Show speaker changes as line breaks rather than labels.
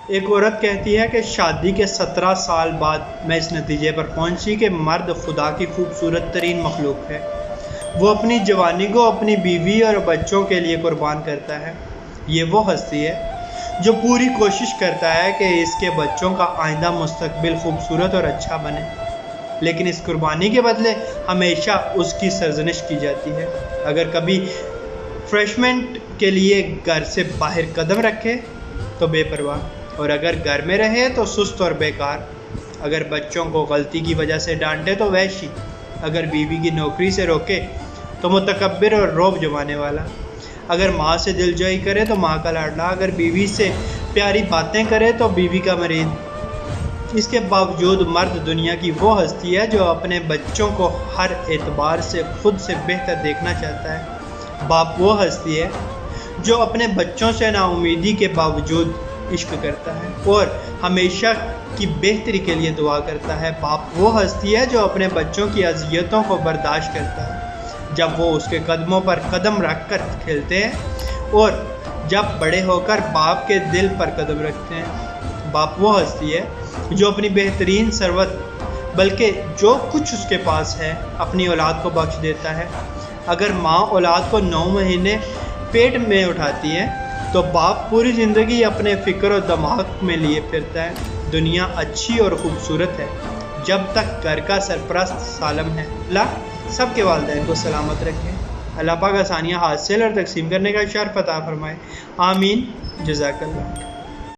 ایک عورت کہتی ہے کہ شادی کے 17 سال بعد میں اس نتیجے پر پہنچی کہ مرد خدا کی خوبصورت ترین مخلوق ہے۔ وہ اپنی جوانی کو اپنی بیوی اور بچوں کے لیے قربان کرتا ہے۔ یہ وہ ہستی ہے جو پوری کوشش کرتا ہے کہ اس کے بچوں کا آئندہ مستقبل خوبصورت اور اچھا بنے، لیکن اس قربانی کے بدلے ہمیشہ اس کی سرزنش کی جاتی ہے۔ اگر کبھی ریفریشمنٹ کے لیے گھر سے باہر قدم رکھے تو بے پرواہ، اور اگر گھر میں رہے تو سست اور بیکار۔ اگر بچوں کو غلطی کی وجہ سے ڈانٹے تو وحشی، اگر بیوی کی نوکری سے روکے تو متکبر اور رعب جمانے والا، اگر ماں سے دل جوئی کرے تو ماں کا لاڈلا، اگر بیوی سے پیاری باتیں کرے تو بیوی کا مرید۔ اس کے باوجود مرد دنیا کی وہ ہستی ہے جو اپنے بچوں کو ہر اعتبار سے خود سے بہتر دیکھنا چاہتا ہے۔ باپ وہ ہستی ہے جو اپنے بچوں سے نا امیدی کے باوجود عشق کرتا ہے اور ہمیشہ کی بہتری کے لیے دعا کرتا ہے۔ باپ وہ ہستی ہے جو اپنے بچوں کی اذیتوں کو برداشت کرتا ہے جب وہ اس کے قدموں پر قدم رکھ کر کھیلتے ہیں، اور جب بڑے ہو کر باپ کے دل پر قدم رکھتے ہیں۔ باپ وہ ہستی ہے جو اپنی بہترین ثروت، بلکہ جو کچھ اس کے پاس ہے، اپنی اولاد کو بخش دیتا ہے۔ اگر ماں اولاد کو 9 مہینے پیٹ میں اٹھاتی ہے تو باپ پوری زندگی اپنے فکر و دماغ میں لیے پھرتا ہے۔ دنیا اچھی اور خوبصورت ہے جب تک گھر کا سرپرست سالم ہے۔ اللہ سب کے والدین کو سلامت رکھے۔ اللہ پاک آسانیاں حاصل اور تقسیم کرنے کا شرف عطا فرمائے۔ آمین۔ جزاک اللہ۔